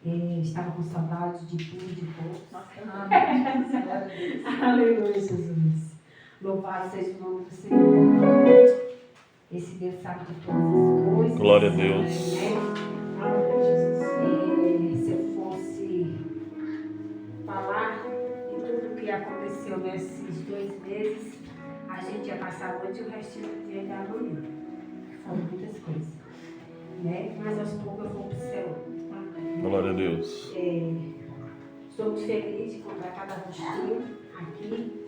Estava com saudade de tudo e de todos. Aleluia, Jesus. Louvado seja o nome do Senhor. Esse Deus sabe de todas as coisas. Glória a Deus. Se eu fosse falar de tudo que aconteceu nesses 2 meses, a gente ia passar a noite e o restinho do dia da manhã. Foram muitas coisas. Mas aos poucos eu vou observando. Glória a Deus. Estou muito feliz de comprar cada rostinho aqui.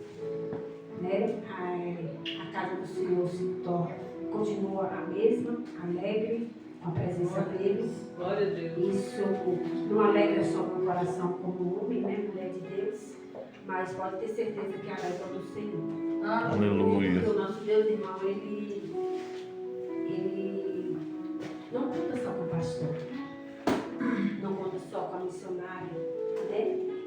A casa do Senhor continua a mesma, alegre, com a presença deles. Glória a Deus. Isso não alegra só meu coração como homem, mulher de Deus, mas pode ter certeza que alegra do Senhor. Aleluia. Porque o nosso Deus, irmão, ele não conta só com o pastor, não conta só com a missionária,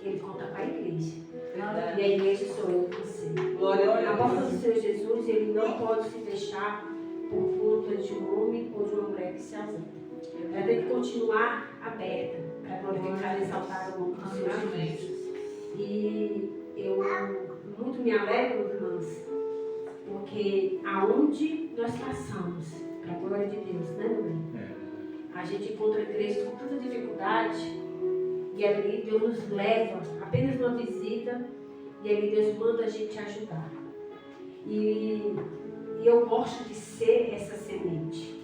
Ele conta com a igreja. Verdade. E a igreja sou eu e você. Glória a A porta do Deus. Senhor Jesus, ele não pode se deixar por conta de um homem ou de uma mulher que se ausenta. Ela tem que continuar aberta para glorificar e exaltar o nome do Senhor Jesus. E eu muito me alegro, irmãs, porque aonde nós passamos, para a glória de Deus, mãe? A gente encontra igrejas com tanta dificuldade e ali Deus nos leva apenas uma visita e ali Deus manda a gente ajudar. E eu gosto de ser essa semente.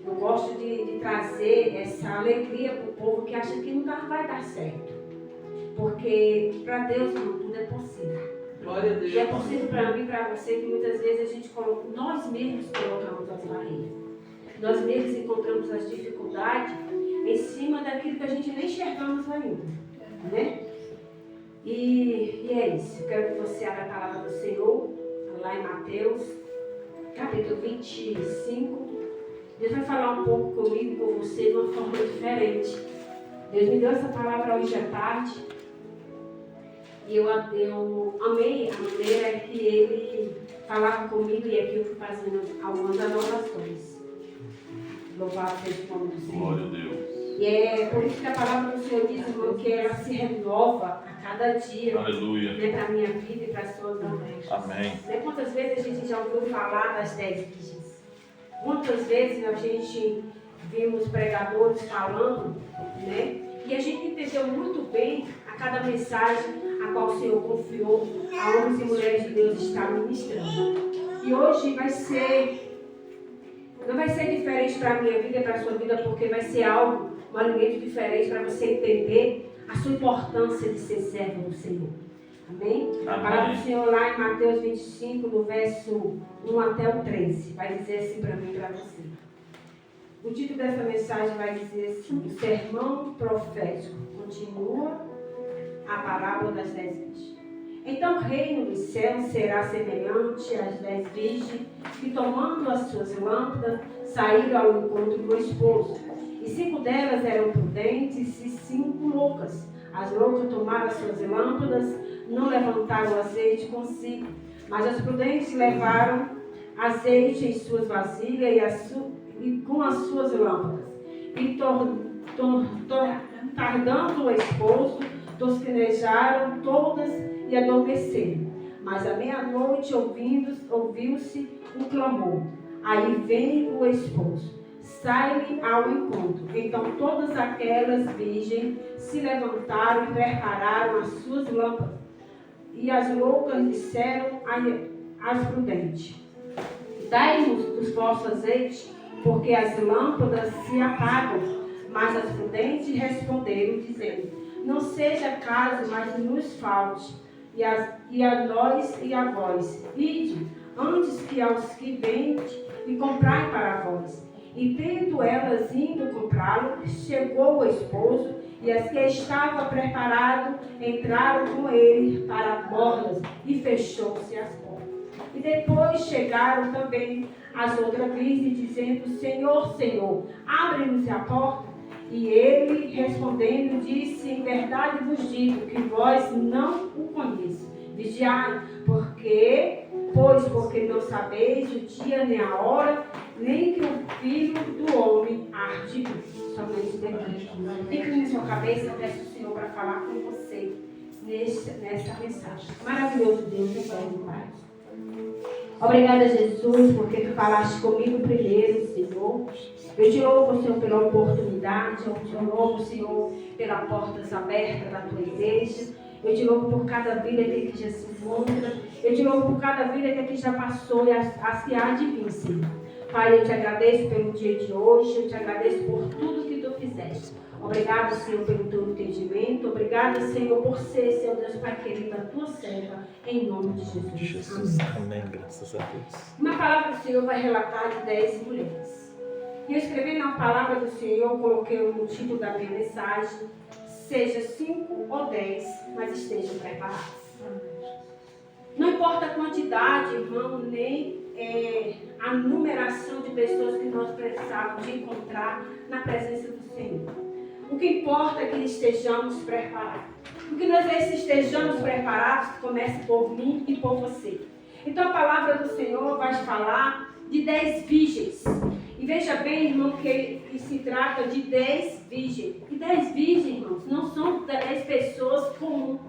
Eu gosto de trazer essa alegria para o povo que acha que não vai dar certo. Porque para Deus, irmão, tudo é possível. Glória a Deus. E é possível para mim e para você que muitas vezes a gente nós mesmos colocamos as barreiras. Nós mesmos encontramos as dificuldades em cima daquilo que a gente nem enxergamos ainda. E é isso. Eu quero que você abra a palavra do Senhor, lá em Mateus, capítulo 25. Deus vai falar um pouco comigo, com você, de uma forma diferente. Deus me deu essa palavra hoje à tarde. E eu amei a maneira que Ele falava comigo e aqui eu fui fazendo algumas anotações. Louvado seja o nome do Senhor. Glória a Deus. E é por isso que a palavra do Senhor diz, irmão, que ela se renova a cada dia. Aleluia. Para a minha vida e para a sua também. Amém. Quantas vezes a gente já ouviu falar das 10 virgens? Quantas vezes a gente vimos pregadores falando, E a gente entendeu muito bem a cada mensagem a qual o Senhor confiou a homens e mulheres de Deus estar ministrando. E hoje não vai ser diferente para a minha vida e para a sua vida, porque vai ser um alimento diferente para você entender a sua importância de ser servo do Senhor. Amém? Amém. A palavra do Senhor lá em Mateus 25, no verso 1 até o 13, vai dizer assim para mim e para você. O título dessa mensagem vai dizer assim: o sermão profético continua a parábola das 10 virgens. Então o reino dos céus será semelhante às 10 virgens que, tomando as suas lâmpadas, saíram ao encontro do esposo. E 5 delas eram prudentes e 5 loucas. As loucas tomaram as suas lâmpadas, não levantaram o azeite consigo, mas as prudentes levaram azeite em suas vasilhas e com as suas lâmpadas. E tardando o esposo, tosquenejaram todas e adormeceram. Mas à meia-noite ouviu-se um clamor. Aí vem o esposo, sai-lhe ao encontro. Então todas aquelas virgens se levantaram e prepararam as suas lâmpadas. E as loucas disseram às prudentes: dai-nos do vosso azeite, porque as lâmpadas se apagam. Mas as prudentes responderam, dizendo: não seja caso, mas nos falte, e a nós e a vós. Ide, antes que aos que vendem, e comprai para vós. E tendo elas indo comprá-lo, chegou o esposo, e as que estavam preparadas entraram com ele para a bordas, e fechou-se as portas. E depois chegaram também as outras virgens, dizendo: Senhor, Senhor, abre-nos a porta. E ele, respondendo, disse: em verdade vos digo que vós não o conheço. Vigiai, porque não sabeis o dia nem a hora nem que o Filho do Homem arde. Somente daqui. Incline sua cabeça, peço ao Senhor para falar com você nessa mensagem. Maravilhoso Deus, eterno Pai. Obrigada, Jesus, porque tu falaste comigo primeiro, Senhor. Eu te louvo, Senhor, pela oportunidade. Eu te louvo, Senhor, pelas portas abertas da tua igreja. Eu te louvo por cada vida que aqui já se encontra. Eu te louvo por cada vida que aqui já passou e a se há de vir, Senhor. Pai, eu te agradeço pelo dia de hoje. Eu te agradeço por tudo que tu fizeste. Obrigado, Senhor, pelo teu entendimento. Obrigado, Senhor, por ser, Senhor Deus, Pai querido, a tua serva, em nome de Jesus. Amém. Graças a Deus. Uma palavra do Senhor vai relatar de 10 mulheres. E eu escrevi na palavra do Senhor, eu coloquei no título da minha mensagem, seja 5 ou 10, mas estejam preparados. Não importa a quantidade, irmão, nem a numeração de pessoas que nós precisamos de encontrar na presença do Senhor. O que importa é que estejamos preparados. O que nós estejamos preparados começa por mim e por você. Então a palavra do Senhor vai falar de 10 virgens. E veja bem, irmão, que se trata de 10 virgens. E 10 virgens, irmãos, não são 10 pessoas comuns.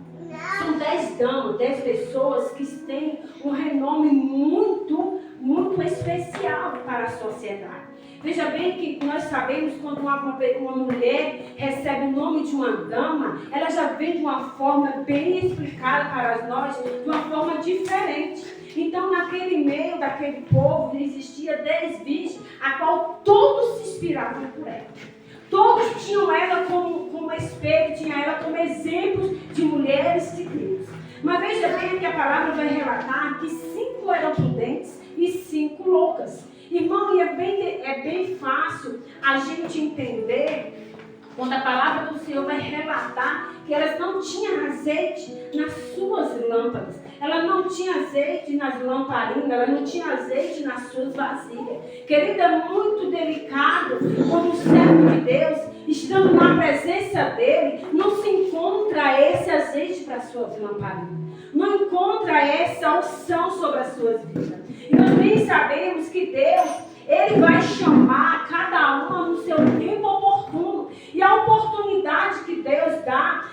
São 10 damas, 10 pessoas que têm um renome muito, muito especial para a sociedade. Veja bem que nós sabemos quando uma mulher recebe o nome de uma dama, ela já vem de uma forma bem explicada para nós, de uma forma diferente. Então, naquele meio daquele povo, existia 10 virgens, a qual todos se inspiravam por ela. Todos tinham ela como espelho, tinham ela como exemplos de mulheres de Deus. Mas veja bem que a palavra vai relatar que 5 eram prudentes e 5 loucas. Irmão, e é bem fácil a gente entender quando a palavra do Senhor vai relatar que elas não tinham azeite nas suas lâmpadas. Ela não tinha azeite nas lamparinas, ela não tinha azeite nas suas vasilhas. Querida, é muito delicado quando o servo de Deus, estando na presença dele, não se encontra esse azeite para as suas lamparinas. Não encontra essa unção sobre as suas vidas. E nós bem sabemos que Deus, Ele vai chamar cada uma no seu tempo oportuno. E a oportunidade que Deus dá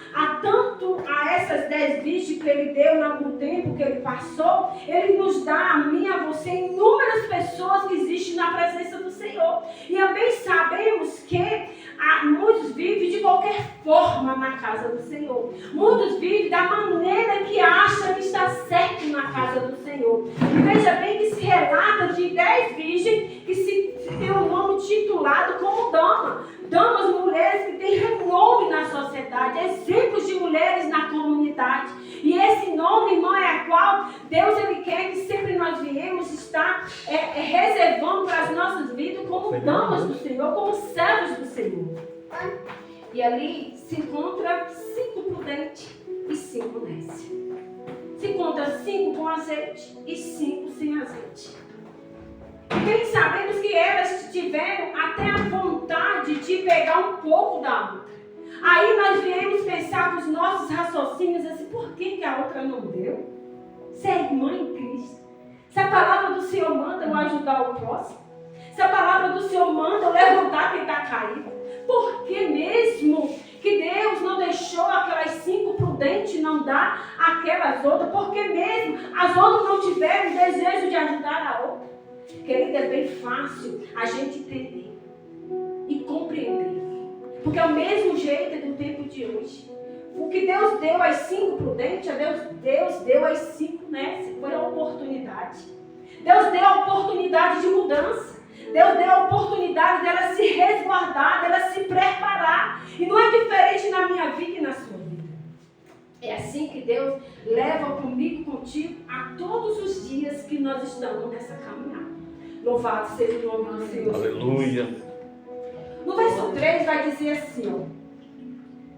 tanto a essas 10 virgens que Ele deu no tempo que Ele passou, Ele nos dá a mim, a você, inúmeras pessoas que existem na presença do Senhor. E também sabemos que muitos vivem de qualquer forma na casa do Senhor. Muitos vivem da maneira que acham que está certo na casa do Senhor. E veja bem que se relata de 10 virgens que se tem o nome titulado como dama. Damas, mulheres que têm renome na sociedade, exemplos de mulheres na comunidade. E esse nome, irmão, é a qual Deus Ele quer que sempre nós viemos estar reservando para as nossas vidas como damas do Senhor, como servos do Senhor. E ali se encontra 5 prudentes e 5 nécias. Se encontra 5 com azeite e 5 sem azeite. E bem sabemos que elas tiveram até a vontade de pegar um pouco da outra. Aí nós viemos pensar nos nossos raciocínios assim, por que a outra não deu? Se é irmã em Cristo. Se a palavra do Senhor manda eu ajudar o próximo. Se a palavra do Senhor manda eu levantar quem está caído. Por que mesmo que Deus não deixou aquelas 5 prudentes não dar aquelas outras? Porque mesmo as outras não tiveram desejo de ajudar a outra. Querida, é bem fácil a gente entender e compreender. Porque é o mesmo jeito do tempo de hoje. O que Deus deu às 5 prudentes, Deus deu às 5 nécias. Foi a oportunidade. Deus deu a oportunidade de mudança. Deus deu a oportunidade dela se resguardar, dela se preparar. E não é diferente na minha vida e na sua vida. É assim que Deus leva comigo e contigo a todos os dias que nós estamos nessa caminhada. Louvado seja o nome do Senhor. Aleluia. No verso 3 vai dizer assim, ó.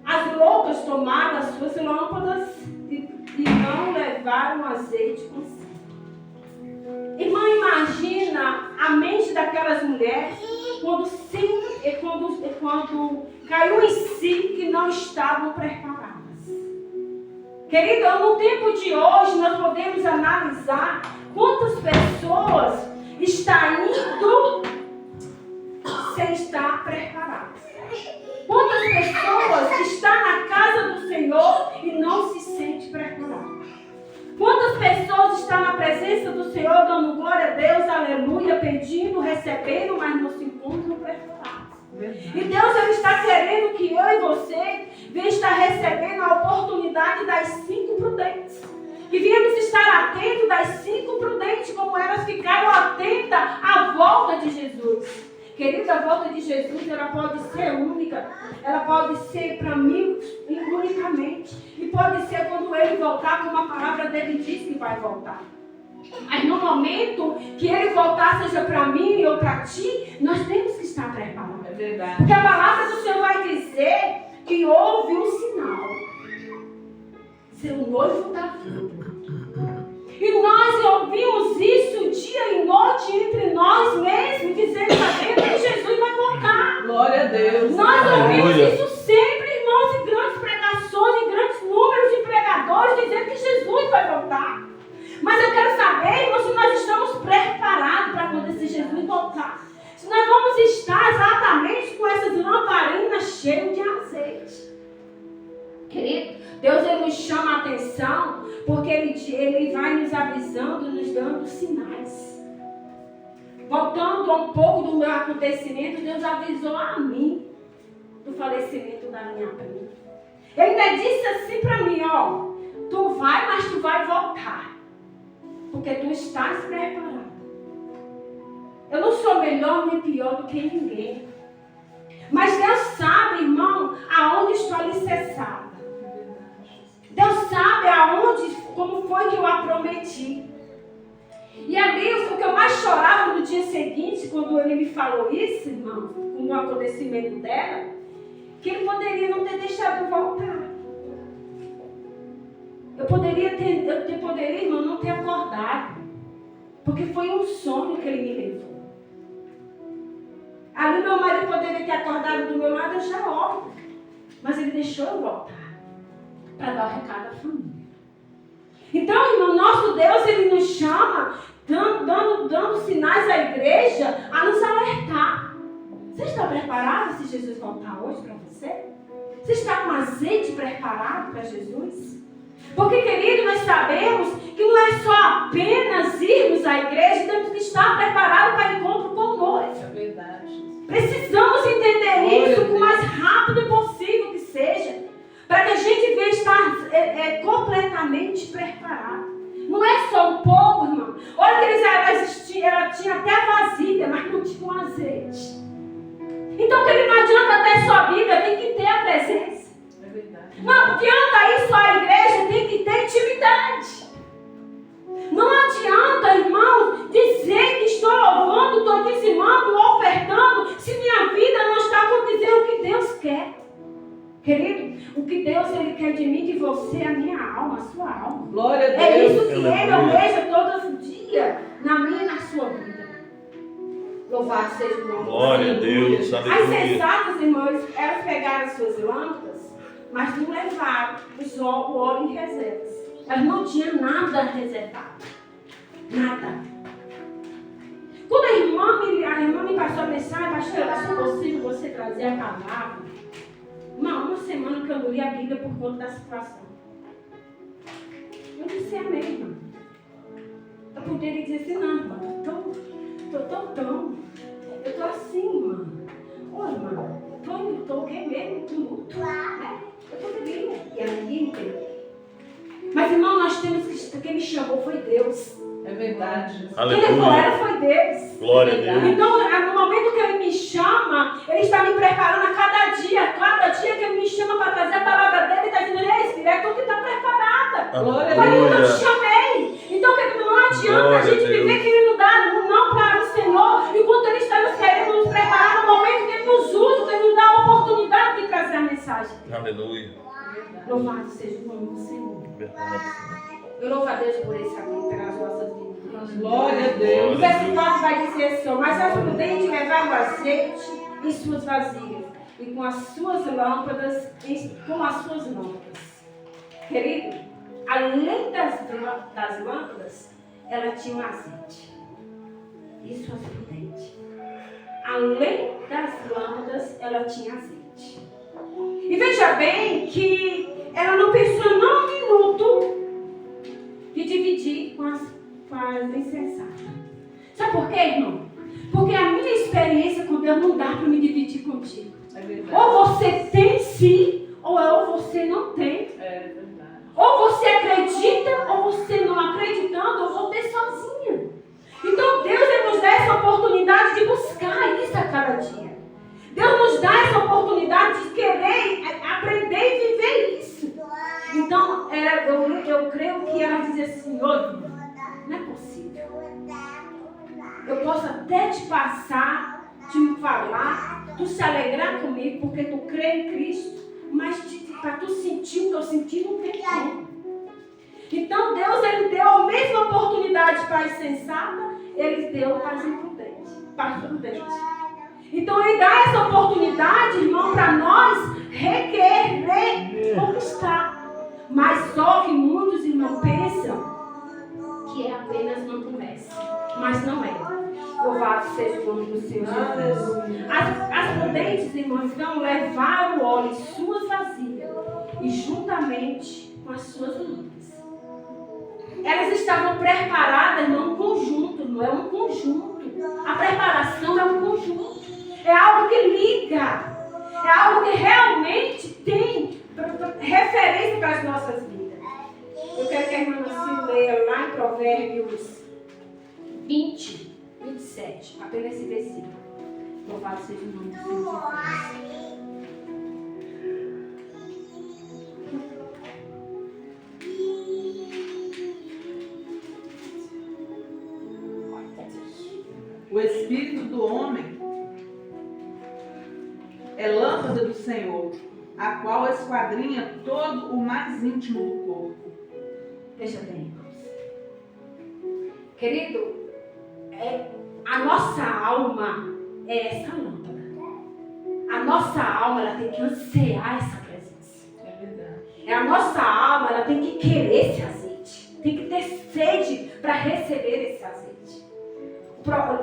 As loucas tomaram as suas lâmpadas e não levaram azeite consigo. Irmã, imagina a mente daquelas mulheres quando caiu em si que não estavam preparadas. Querida, no tempo de hoje nós podemos analisar quantas pessoas está indo sem estar preparado? Quantas pessoas estão na casa do Senhor e não se sente preparado? Quantas pessoas estão na presença do Senhor, dando glória a Deus, aleluia, pedindo, recebendo, mas não se encontram preparados? E Deus ele está querendo que eu e você venham estar recebendo a oportunidade das 5 prudentes. Que viemos estar atentos das 5 prudentes, como elas ficaram atentas à volta de Jesus. Querida, a volta de Jesus, ela pode ser única. Ela pode ser para mim unicamente. E pode ser quando ele voltar, como a palavra dele diz que vai voltar. Mas no momento que ele voltar, seja para mim ou para ti, nós temos que estar preparados. É verdade. Porque a palavra do Senhor vai dizer que houve um sinal. Ser o noivo da vida. E nós ouvimos isso dia e noite entre nós mesmos, dizendo que Jesus vai voltar. Glória a Deus. Nós ouvimos Aleluia. isso sempre, irmãos, em grandes pregações, em grandes números de pregadores, dizendo que Jesus vai voltar. Mas eu quero saber, irmãos, se nós estamos preparados para quando esse Jesus voltar. Se nós vamos estar exatamente com essas lamparinas cheias de azeite. Querido, Deus ele nos chama a atenção porque ele vai nos avisando, nos dando sinais. Voltando um pouco do meu acontecimento, Deus avisou a mim do falecimento da minha prima. Ele ainda disse assim para mim, ó, tu vai, mas tu vai voltar, porque tu estás preparado. Eu não sou melhor nem pior do que ninguém. Mas Deus sabe, irmão, aonde estou alicerçada. Deus sabe aonde, como foi que eu a prometi. E ali, o que eu mais chorava no dia seguinte, quando ele me falou isso, irmão, com o acontecimento dela, que ele poderia não ter deixado eu voltar. Eu poderia, irmão, não ter acordado. Porque foi um sonho que ele me levou. Ali meu marido poderia ter acordado do meu lado, eu já oro. Mas ele deixou eu voltar para dar o recado à família. Então, irmão, nosso Deus, ele nos chama, dando sinais à igreja, a nos alertar. Você está preparado se Jesus voltar hoje para você? Você está com azeite preparado para Jesus? Porque, querido, nós sabemos que não é só apenas irmos à igreja, temos que estar preparados para o encontro com o noivo. É verdade. Precisamos entender isso o mais rápido possível que seja, para que a gente venha estar completamente preparado. Não é só um pouco, irmão. Olha que ela tinha até vasilha, mas não tinha um azeite. Então, querido, não adianta ter só a Bíblia, tem que ter a presença. É verdade. Não adianta ir só à igreja, tem que ter intimidade. Não adianta, irmão, dizer que estou louvando, estou dizimando, ofertando, se minha vida não está condizendo o que Deus quer. Querido, o que Deus ele quer de mim, de você, é a minha alma, a sua alma. Glória a Deus. É isso que Aleluia. Ele almeja todos os dias, na minha e na sua vida. Louvado seja o nome. Glória a Deus. As Aleluia. sensatas, irmãos, elas pegaram as suas lâmpadas, mas não levaram o óleo em reservas. Elas não tinham nada reservado. Nada. Quando a irmã me passou a mensagem, pastor, se possível você trazer a palavra. Uma semana que eu não li a Bíblia por conta da situação. Eu disse amém, irmã. Eu poderia dizer assim, não, irmã, eu tô assim, irmã. Ô, irmã, eu tô o quê mesmo? Com luto. Eu poderia. E ela ninguém entendeu. Mas, irmão, nós temos que... Quem me chamou foi Deus. É verdade. Quem levou Aleluia. ela foi Deus. Glória a Deus. Então, no momento que Ele me chama, Ele está me preparando a cada dia. Cada dia que Ele me chama para trazer a palavra dEle, Ele está dizendo, ei, filha, é tu que está preparada. Glória a Mas eu não Deus. te chamei. Então, querido, não adianta Glória a gente a Deus. viver querendo dar um não para o Senhor, enquanto Ele está nos querendo nos preparar no momento que Ele nos usa, que Ele nos dá a oportunidade de trazer a mensagem. Aleluia. Louvado seja o nome do Senhor. Verdade. Eu louvo a Deus por esse amor, pelas nossas vidas. Glória a O Deus. verso 4 vai dizer assim, mas é prudente levar o azeite em suas vasilhas e com as suas lâmpadas, Querido, além das lâmpadas, ela tinha um azeite. Isso as prudentes. Além das lâmpadas, ela tinha azeite. E veja bem que ela não pensou nem um minuto de dividir com as insensatas. Sabe por quê, irmão? Porque a minha experiência com Deus não dá para me dividir contigo. É verdade. Ou você tem sim, ou você não tem. É verdade. Ou você acredita, ou você não acreditando, eu vou ter sozinha. Então Deus ele nos dá essa oportunidade de buscar isso a cada dia. Deus nos dá essa oportunidade de querer aprender e viver isso. Então eu creio que ela dizia assim, olha, não é possível. Eu posso até te passar, te falar, tu se alegrar comigo porque tu crê em Cristo, mas para tu sentir o que eu senti não tem como. Então Deus ele deu a mesma oportunidade para a insensata, ele deu para as imprudentes, para as prudentes. Então ele dá essa oportunidade, irmão, para nós reconquistar. Mas só que muitos irmãos pensam que é apenas uma promessa. Mas não é. Louvado seja o nome do Senhor Jesus. As prudentes, irmãos, vão levar o óleo em suas vasilhas e juntamente com as suas lâmpadas. Elas estavam preparadas num conjunto, não é um conjunto. A preparação é um conjunto. É algo que liga. É algo que realmente tem referência para as nossas vidas. Eu quero que a irmã Nancy leia lá em Provérbios 20, 27. Apenas esse versículo. Louvado seja o nome do Senhor Jesus. O espírito do homem é lâmpada do Senhor, a qual esquadrinha todo o mais íntimo do corpo. Veja bem, irmãos. Querido, a nossa alma é essa lâmpada. A nossa alma ela tem que ansiar essa presença. É verdade. A nossa alma ela tem que querer esse azeite. Tem que ter sede para receber esse azeite.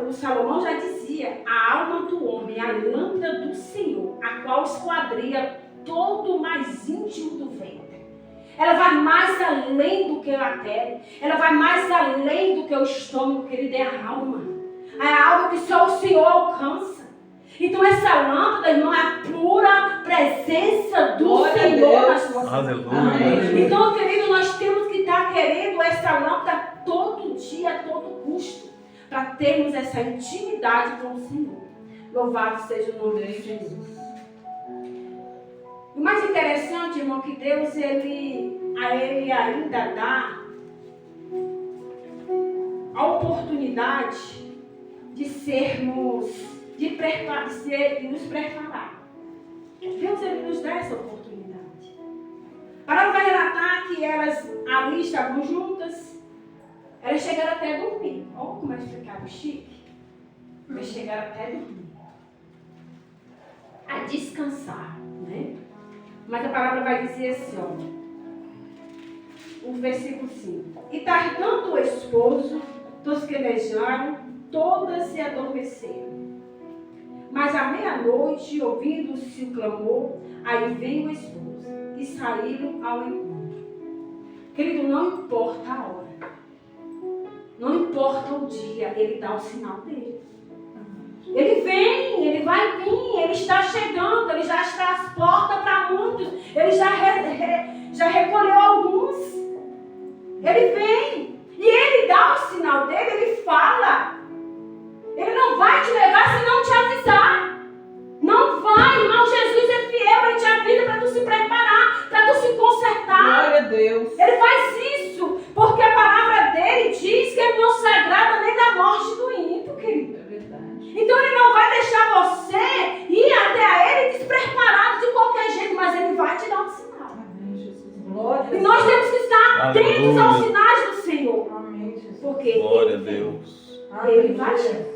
O Salomão já dizia, a alma do homem é a lâmpada do Senhor, a qual esquadria todo o mais íntimo do ventre. Ela vai mais além do que a pele, ela vai mais além do que o estômago, querido, é a alma. É algo que só o Senhor alcança. Então essa lâmpada, irmão, é a pura presença do Senhor nas nossas vidas. Aleluia. Então, querido, nós temos que estar querendo essa lâmpada todo dia, a todo custo, para termos essa intimidade com o Senhor. Louvado seja o nome de Jesus. O mais interessante, irmão, que Deus ele ainda dá a oportunidade de sermos, de nos preparar. Deus ele nos dá essa oportunidade. Para vai relatar que elas ali estavam juntas. Elas chegaram até a dormir. Olha como elas ficavam chique. Elas chegaram até a dormir. A descansar, né? Mas a palavra vai dizer assim, ó. O versículo 5. E tardando o esposo, tosquenejaram, todas se adormeceram. Mas à meia-noite, ouvindo-se o clamor, aí veio o esposo e saíram ao encontro. Querido, não importa a hora. Não importa o dia, ele dá o sinal dele. Ele vem, ele vai vir, ele está chegando, ele já está às portas para muitos, ele já recolheu alguns. Ele vem e ele dá o sinal dele, ele fala. Ele não vai te levar se não te avisar. Não vai, irmão, Jesus é fiel, ele te avisa para tu se preparar, para tu se consertar. Glória a Deus. Ele faz isso, porque a palavra dele diz que ele não se agrada nem da morte do ímpio, querido. É verdade. Então ele não vai deixar você ir até a ele despreparado de qualquer jeito, mas ele vai te dar um sinal. Amém, Jesus. Glória a Deus. E nós temos que estar atentos aos sinais do Senhor. Amém, Jesus. Porque Glória a ele, Deus. ele vai chegar.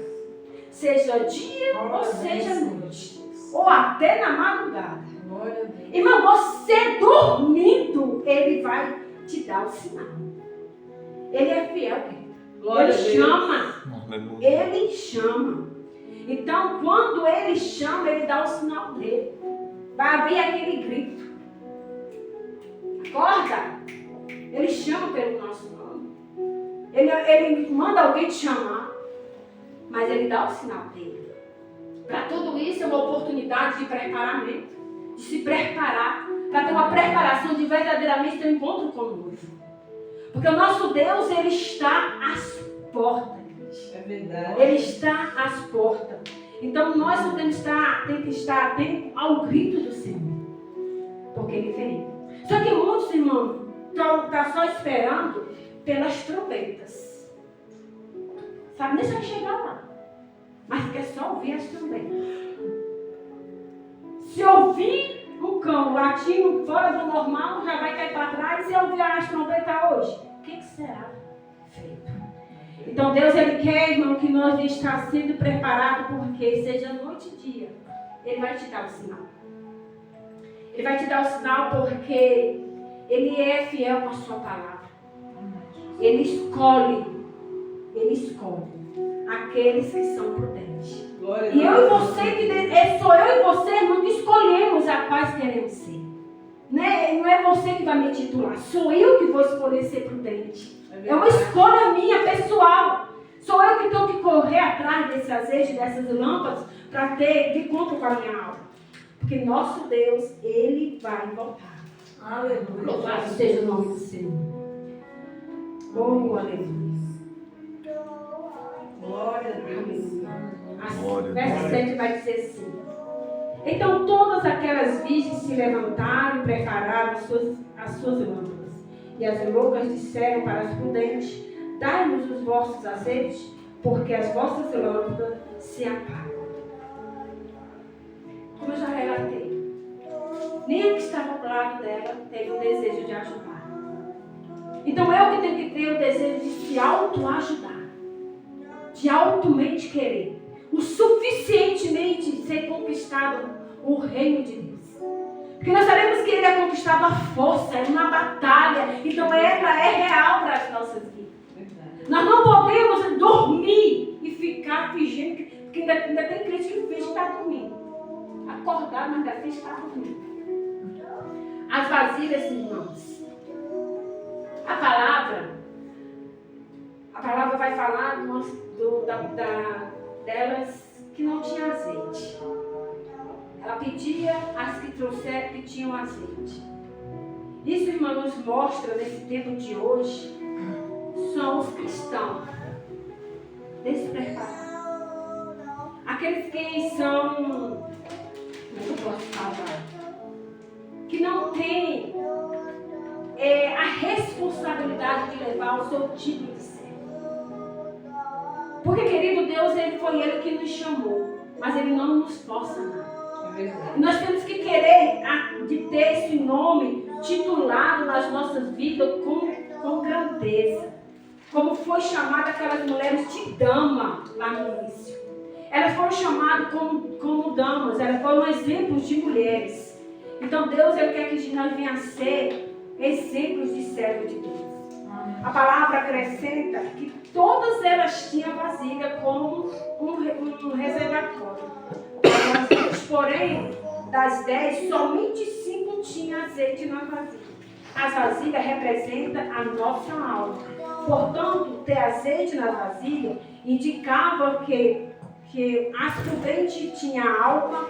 Seja dia ou seja noite. Ou até na madrugada. Glória a Deus. Irmão, você dormindo, ele vai te dar o sinal. Ele é fiel, querido. Glória Ele a Deus. chama. Aleluia. Ele chama. Então, quando ele chama, ele dá o sinal dele. Vai haver aquele grito. Acorda. Ele chama pelo nosso nome. Ele manda alguém te chamar. Mas ele dá o sinal dele. Para tudo isso é uma oportunidade de preparamento. De se preparar. Para ter uma preparação de verdadeiramente ter um encontro com o noivo. Porque o nosso Deus, ele está às portas. É verdade. Ele está às portas. Então nós não temos que estar atentos ao grito do Senhor. Porque ele vem. Só que muitos irmãos estão só esperando pelas trombetas. Sabe nem se vai chegar lá. Mas quer só ouvir as trombetas. Se ouvir um cão latindo fora do normal, já vai cair para trás. Se ouvir as trombetas hoje, o que será feito? Então Deus, ele quer, irmão, que nós estejamos sendo preparados, porque seja noite e dia, ele vai te dar o sinal. Ele vai te dar o sinal porque ele é fiel com a sua palavra. Ele escolhe aqueles que são prudentes. Glória a E eu e Deus. você, sou eu e você, irmão, que escolhemos a quais queremos ser. Né? Não é você que vai me titular, sou eu que vou escolher ser prudente. É uma escolha minha, pessoal. Sou eu que tenho que correr atrás desse azeite, dessas lâmpadas, para ter de encontro com a minha alma. Porque nosso Deus, ele vai voltar. Aleluia. Louvado seja o nome do Senhor. Oh, aleluia. Glória a Deus. Glória a Verso Deus. 7 vai dizer assim. Então todas aquelas virgens se levantaram e prepararam as suas lâmpadas. E as loucas disseram para as prudentes: dai-nos os vossos azeites, porque as vossas lâmpadas se apagam. Como eu já relatei, nem a que estava ao lado dela teve o desejo de ajudar. Então eu que tenho que ter o desejo de se autoajudar, de automente querer, o suficientemente ser conquistado o reino de Deus. Porque nós sabemos que ele é conquistado à força, é uma batalha. Então ela é real para as nossas vidas. Nós não podemos dormir e ficar fingindo que ainda tem crente que finge que está dormindo. Acordar, mas ainda finge que está dormindo. As vasilhas, irmãos. A palavra vai falar delas que não tinha azeite. Ela pedia as que trouxeram que tinham azeite. Isso, irmão, nos mostra nesse tempo de hoje, são os cristãos despreparados. Aqueles que são, como eu posso falar, que não têm a responsabilidade de levar o seu título de servo. Porque, querido Deus, foi Ele que nos chamou, mas Ele não nos força nada. Nós temos que querer de ter esse nome titulado nas nossas vidas com grandeza. Como foi chamada aquelas mulheres de dama lá no início. Elas foram chamadas como damas, elas foram exemplos de mulheres. Então Deus, Ele quer que nós venhamos a ser exemplos de servo de Deus. A palavra acrescenta que todas elas tinham vasilha como um reservatório. Porém, das 10, somente 5 tinham azeite na vasilha. As vasilhas representam a nossa alma. Portanto, ter azeite na vasilha indicava que as prudentes tinham a alma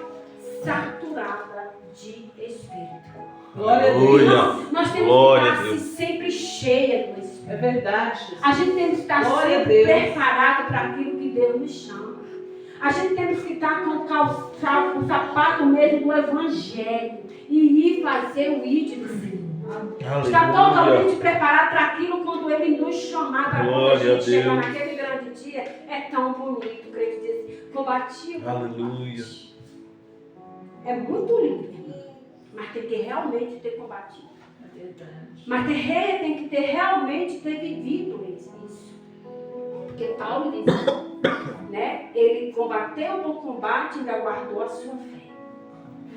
saturada de Espírito. Glória a Deus. Nós temos Glória que a estar Deus. sempre cheia do Espírito. É verdade. A gente tem que estar Glória a sempre Deus. preparado para aquilo que Deus nos chama. A gente tem que estar com o sapato mesmo do Evangelho e ir fazer o ID do Senhor. Estar totalmente preparado para aquilo quando Ele nos chamar para quando a Glória a gente chegar Deus. naquele grande dia. É tão bonito, crente diz, combativo. Aleluia. É muito lindo, mas tem que realmente ter combatido. É verdade. Mas tem que ter realmente ter vivido isso. Porque Paulo diz, né? Ele combateu o bom combate e ainda guardou a sua fé.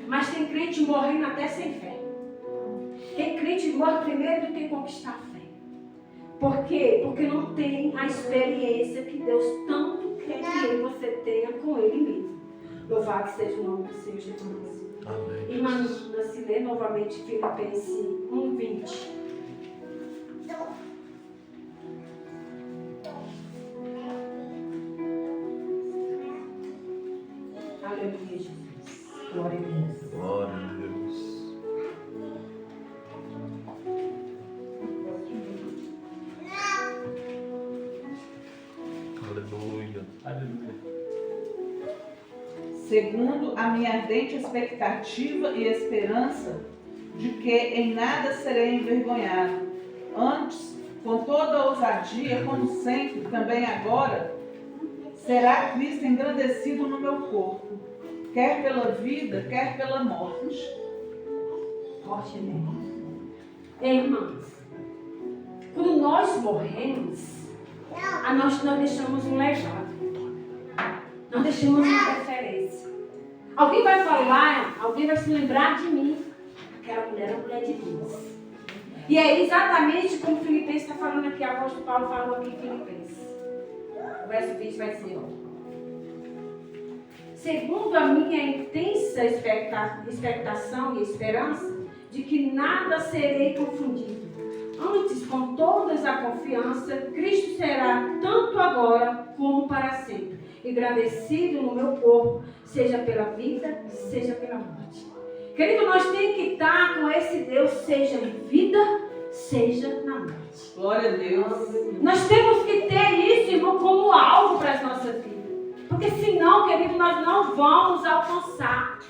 Mas tem crente morrendo até sem fé. Tem crente que morre primeiro do que conquistar a fé. Por quê? Porque não tem a experiência que Deus tanto quer que você tenha com Ele mesmo. Louvado seja o nome do Senhor Jesus. Amém. Irmã, se lê novamente Filipenses 1:20. Aleluia, Jesus. Glória a Deus. Glória a Deus. Aleluia. Aleluia. Segundo a minha ardente expectativa e esperança de que em nada serei envergonhado. Antes, com toda ousadia, como sempre, também agora, será Cristo engrandecido no meu corpo, quer pela vida, quer pela morte. Forte, né? Irmãos, quando nós morremos, nós deixamos um legado. Nós deixamos uma referência. Alguém vai falar, alguém vai se lembrar de mim. Aquela mulher é a mulher de Deus. E é exatamente como o Filipenses está falando aqui, o apóstolo Paulo falou aqui em Filipenses. O verso 20 vai dizer, segundo a minha intensa expectação e esperança de que nada serei confundido. Antes, com toda a confiança, Cristo será tanto agora como para sempre engrandecido no meu corpo, seja pela vida, seja pela morte. Querido, nós temos que estar com esse Deus, seja em vida, seja na morte. Glória a Deus. Nós temos que ter isso, irmão, como algo para as nossas vidas. Porque senão, querido, nós não vamos alcançar.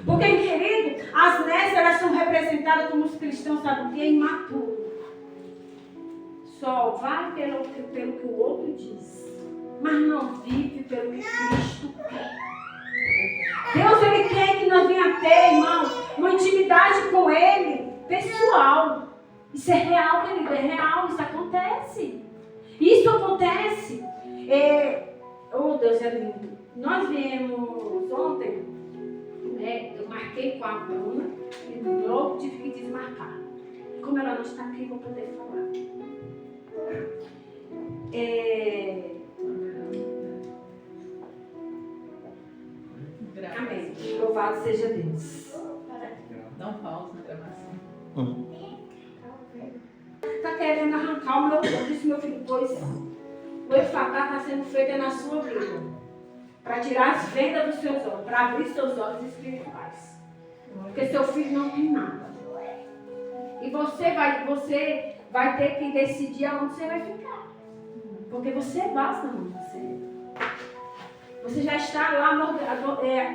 Porque, querido, as nécias, elas são representadas como os cristãos, sabe o que? Imaturo. Só vai pelo que o outro diz, mas não vive pelo que Cristo quer. Deus, Ele quer que nós venhamos ter, irmão, uma intimidade com Ele, pessoal. Isso é real, querido, é real, isso acontece. Isso acontece. Oh, Deus é lindo. Nós viemos ontem, eu marquei com a Bruna e logo tive que desmarcar. Como ela não está aqui, vou poder falar. Amém. Louvado seja Deus. Dá um pause na gravação. Está querendo arrancar o meu corpo. Disse meu filho, pois o efatá está sendo feito na sua vida. Para tirar as vendas dos seus olhos. Para abrir seus olhos espirituais. Porque seu filho não tem nada. E você vai ter que decidir aonde você vai ficar. Porque você basta, não você. Você já está lá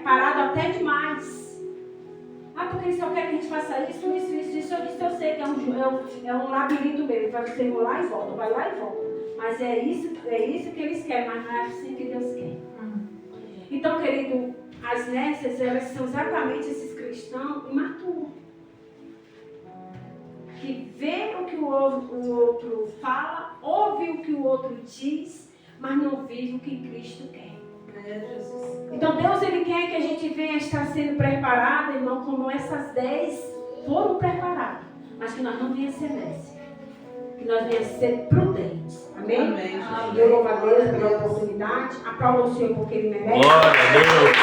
parado até demais. Porque ele só quer que a gente faça isso. Eu sei que é um labirinto mesmo. Vai você lá e volta, vai lá e volta. Mas é isso que eles querem, mas não é assim que Deus quer. Então, querido, as nécias, elas são exatamente esses cristãos imaturos. Que vê o que o outro fala, ouve o que o outro diz, mas não vive o que Cristo quer. Então Deus, Ele quer que a gente venha estar sendo preparado, irmão, como essas 10 foram preparadas, mas que nós não venhamos ser nécios, que nós venhamos ser prudentes. Amém? Amém. Eu louvo a Deus pela oportunidade, aplaudo o Senhor porque Ele merece. Glória a Deus.